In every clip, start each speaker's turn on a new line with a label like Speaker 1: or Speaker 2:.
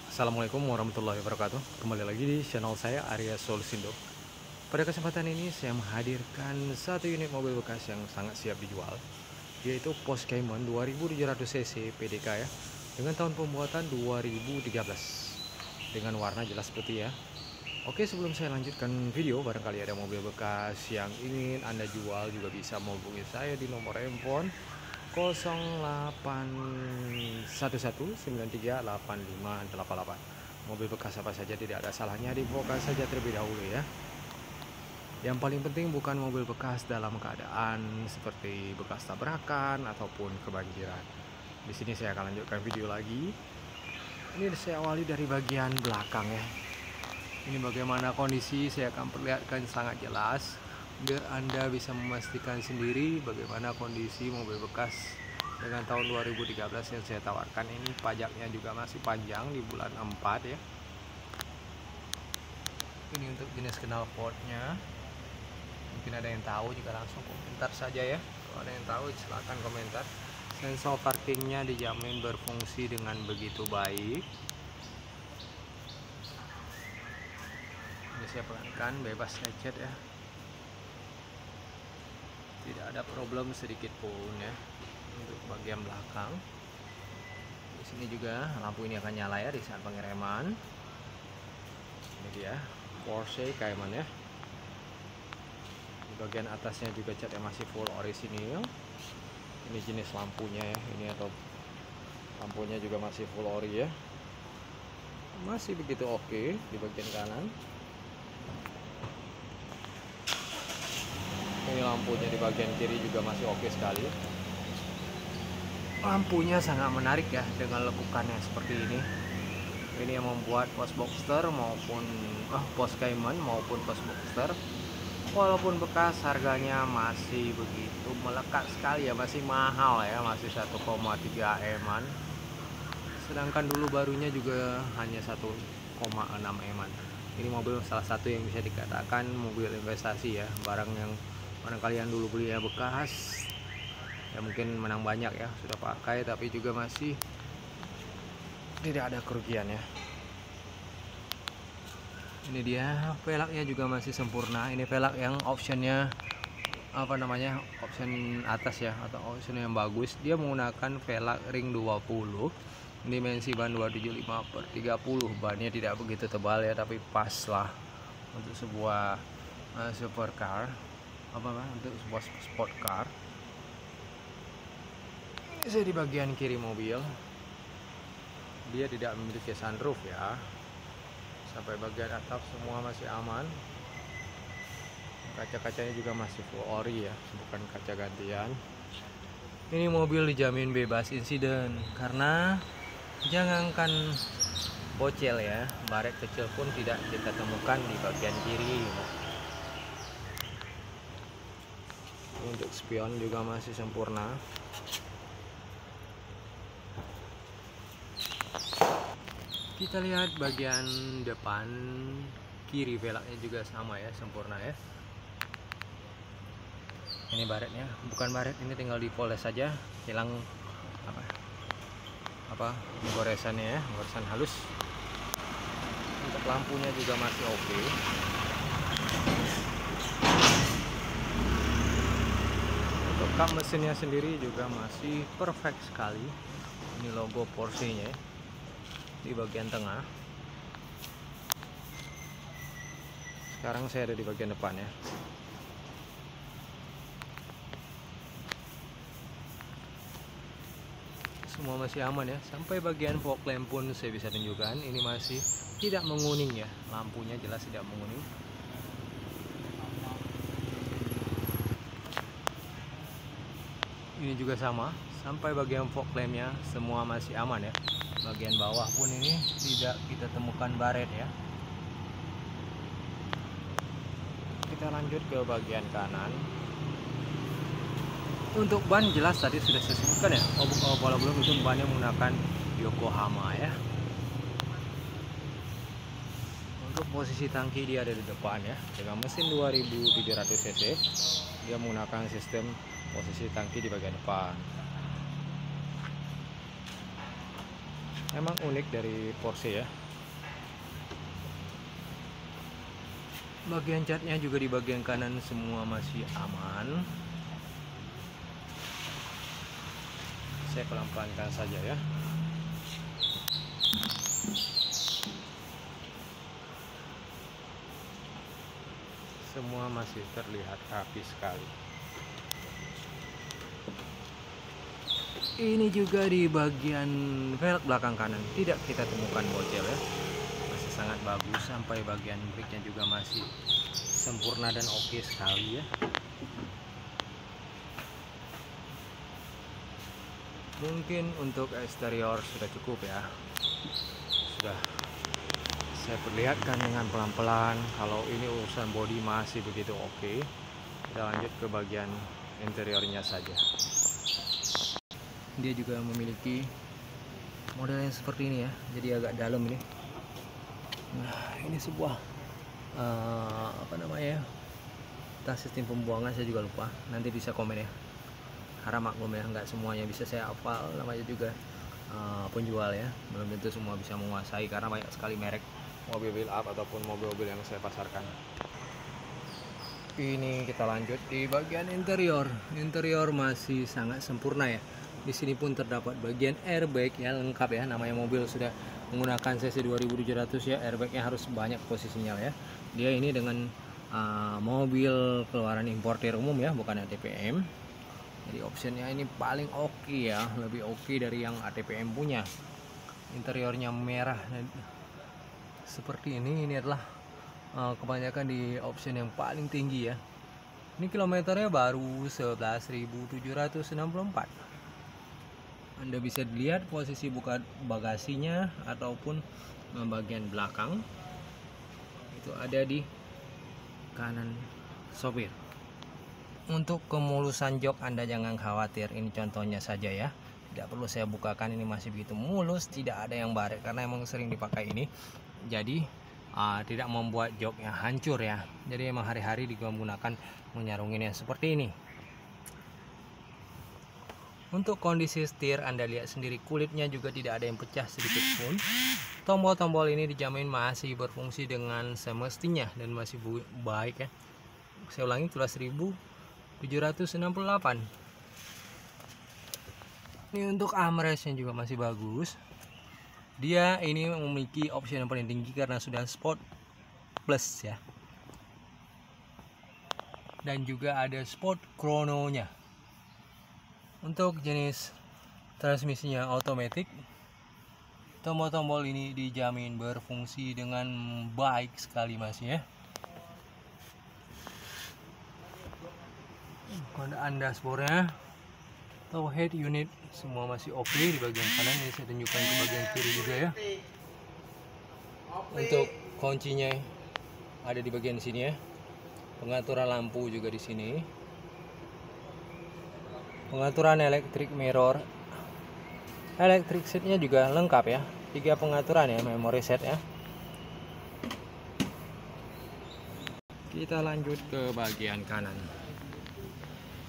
Speaker 1: Assalamualaikum warahmatullahi wabarakatuh. Kembali lagi di channel saya Arya Solusindo. Pada kesempatan ini saya menghadirkan satu unit mobil bekas yang sangat siap dijual, yaitu Porsche Cayman 2700 cc PDK ya, dengan tahun pembuatan 2013, dengan warna jelas putih ya. Oke, sebelum saya lanjutkan video, barangkali ada mobil bekas yang ingin Anda jual juga bisa menghubungi saya di nomor handphone 0811938588. Mobil bekas apa saja tidak ada salahnya diinfokan saja terlebih dahulu ya. Yang paling penting bukan mobil bekas dalam keadaan seperti bekas tabrakan ataupun kebanjiran. Di sini saya akan lanjutkan video lagi. Ini saya awali dari bagian belakang ya. Ini bagaimana kondisi, saya akan perlihatkan sangat jelas biar Anda bisa memastikan sendiri bagaimana kondisi mobil bekas dengan tahun 2013 yang saya tawarkan ini. Pajaknya juga masih panjang di bulan 4 ya. Ini untuk jenis knalpotnya. Mungkin ada yang tahu, juga langsung komentar saja ya. Kalau ada yang tahu silahkan komentar. Sensor parkingnya dijamin berfungsi dengan begitu baik. Ini saya pelankan, bebas lecet ya. Tidak ada problem sedikit pun ya. Untuk bagian belakang, di sini juga lampu ini akan nyala ya di saat pengereman. Ini dia Porsche Cayman ya. Di bagian atasnya juga catnya masih full orisinil. Ini jenis lampunya ya, ini atau lampunya juga masih full ori ya, masih begitu oke. Di bagian kanan ini lampunya, di bagian kiri juga masih oke sekali. Lampunya sangat menarik ya dengan lekukannya seperti ini. Ini yang membuat Porsche Boxster maupun Porsche Cayman maupun Porsche Boxster, walaupun bekas, harganya masih begitu melekat sekali ya, masih mahal ya, masih 1,3 M-an. Sedangkan dulu barunya juga hanya 1,6 M-an. Ini mobil salah satu yang bisa dikatakan mobil investasi ya, barang yang mana kalian dulu beli ya bekas ya, mungkin menang banyak ya, sudah pakai tapi juga masih tidak ada kerugian ya. Ini dia velgnya juga masih sempurna. Ini velg yang optionnya option atas ya, atau option yang bagus. Dia menggunakan velg ring 20, dimensi ban 275/30. Bannya tidak begitu tebal ya, tapi pas lah untuk sebuah supercar, untuk sebuah sport car. Ini saya di bagian kiri mobil, dia tidak memiliki sunroof ya. Sampai bagian atap semua masih aman. Kaca-kacanya juga masih full ori ya, bukan kaca gantian. Ini mobil dijamin bebas insiden karena jangankan bocel ya, baret kecil pun tidak kita temukan di bagian kiri. Untuk spion juga masih sempurna. Kita lihat bagian depan kiri, velgnya juga sama ya, sempurna ya. Ini baretnya, bukan baret, ini tinggal dipoles saja, hilang goresannya ya, goresan halus. Untuk lampunya juga masih oke. Untuk kap mesinnya sendiri juga masih perfect sekali. Ini logo Porsche-nya di bagian tengah. Sekarang saya ada di bagian depan ya. Semua masih aman ya, sampai bagian fog lamp pun saya bisa tunjukkan ini masih tidak menguning ya, lampunya jelas tidak menguning. Ini juga sama, sampai bagian fog lampnya semua masih aman ya. Bagian bawah pun ini tidak kita temukan baret ya. Kita lanjut ke bagian kanan. Untuk ban jelas tadi sudah saya sebutkan ya, kalau belum itu bannya menggunakan Yokohama ya. Untuk posisi tangki dia ada di depan ya, dengan mesin 2700 cc. Dia menggunakan sistem posisi tangki di bagian depan. Emang unik dari Porsche ya. Bagian catnya juga di bagian kanan semua masih aman. Saya pelan-pelankan saja ya. Semua masih terlihat rapi sekali. Ini juga di bagian velg belakang kanan tidak kita temukan bocel ya. Masih sangat bagus, sampai bagian brake-nya juga masih sempurna dan oke sekali ya. Mungkin untuk eksterior sudah cukup ya. Sudah saya perlihatkan dengan pelan-pelan. Kalau ini urusan bodi masih begitu oke. Kita lanjut ke bagian interiornya saja. Dia juga memiliki model yang seperti ini ya, jadi agak dalam ini. Nah, ini sebuah apa namanya, entah sistem pembuangan saya juga lupa, nanti bisa komen ya. Harap maklum ya, nggak semuanya bisa saya hafal, namanya juga penjual ya, belum tentu semua bisa menguasai karena banyak sekali merek mobil build up ataupun mobil-mobil yang saya pasarkan. Ini kita lanjut di bagian interior. Interior masih sangat sempurna ya. Di sini pun terdapat bagian airbag ya, lengkap ya, namanya mobil sudah menggunakan cc 2700 ya, airbagnya harus banyak posisinya ya. Dia ini dengan mobil keluaran importir umum ya, bukan ATPM. Jadi optionnya ini paling oke ya, lebih oke dari yang ATPM punya. Interiornya merah seperti ini adalah kebanyakan di option yang paling tinggi ya. Ini kilometernya baru 11.764. Anda bisa dilihat posisi buka bagasinya ataupun bagian belakang itu ada di kanan sopir. Untuk kemulusan jok Anda jangan khawatir, ini contohnya saja ya, tidak perlu saya bukakan, ini masih begitu mulus, tidak ada yang baret karena emang sering dipakai ini, jadi tidak membuat joknya hancur ya. Jadi emang hari-hari digunakan menyarunginnya seperti ini. Untuk kondisi setir Anda lihat sendiri, kulitnya juga tidak ada yang pecah sedikit pun. Tombol-tombol ini dijamin masih berfungsi dengan semestinya dan masih baik ya. Saya ulangi, 11.768. Ini untuk armrestnya juga masih bagus. Dia ini memiliki opsi yang paling tinggi karena sudah Sport Plus ya. Dan juga ada Sport Chrono-nya. Untuk jenis transmisinya otomatis, tombol-tombol ini dijamin berfungsi dengan baik sekali mas ya. Kondaan dashboardnya, tow head unit semua masih oke di bagian kanan. Ini saya tunjukkan ke bagian kiri juga ya. Untuk kuncinya ada di bagian sini ya. Pengaturan lampu juga di sini. Pengaturan electric mirror, electric seatnya juga lengkap ya, 3 pengaturan ya, memory set ya. Kita lanjut ke bagian kanan,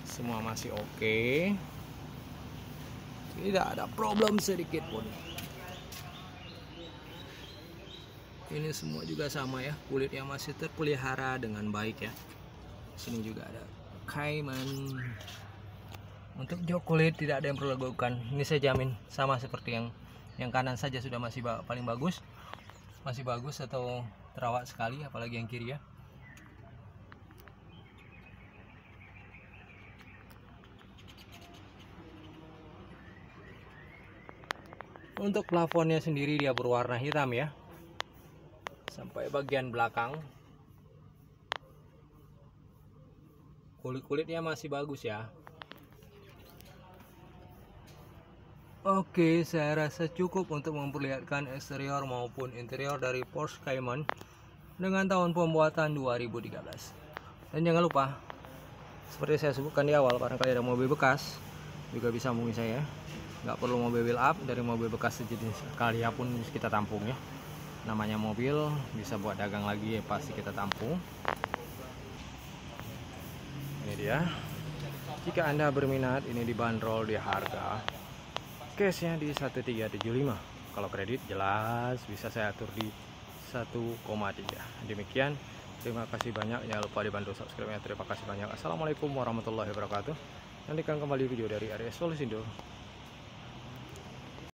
Speaker 1: semua masih oke, tidak ada problem sedikit pun. Ini semua juga sama ya, kulit yang masih terpelihara dengan baik ya. Sini juga ada Cayman. Untuk jok kulit tidak ada yang perlu dilakukan. Ini saya jamin sama seperti yang kanan saja sudah masih paling bagus. Masih bagus atau terawat sekali, apalagi yang kiri ya. Untuk plafonnya sendiri dia berwarna hitam ya. Sampai bagian belakang. Kulit-kulitnya masih bagus ya. Oke, saya rasa cukup untuk memperlihatkan eksterior maupun interior dari Porsche Cayman dengan tahun pembuatan 2013. Dan jangan lupa, seperti saya sebutkan di awal, barangkali ada mobil bekas juga bisa hubungi saya. Nggak perlu mobil build up, dari mobil bekas sejenis kali pun kita tampung ya. Namanya mobil bisa buat dagang lagi ya, pasti kita tampung. Ini dia. Jika Anda berminat, ini dibanderol di harga case-nya di 1375. Kalau kredit jelas bisa saya atur di 1,3. Demikian, terima kasih banyak. Jangan lupa dibantu subscribe-nya. Terima kasih banyak. Assalamualaikum warahmatullahi wabarakatuh. Nantikan kembali video dari Arya Solusindo.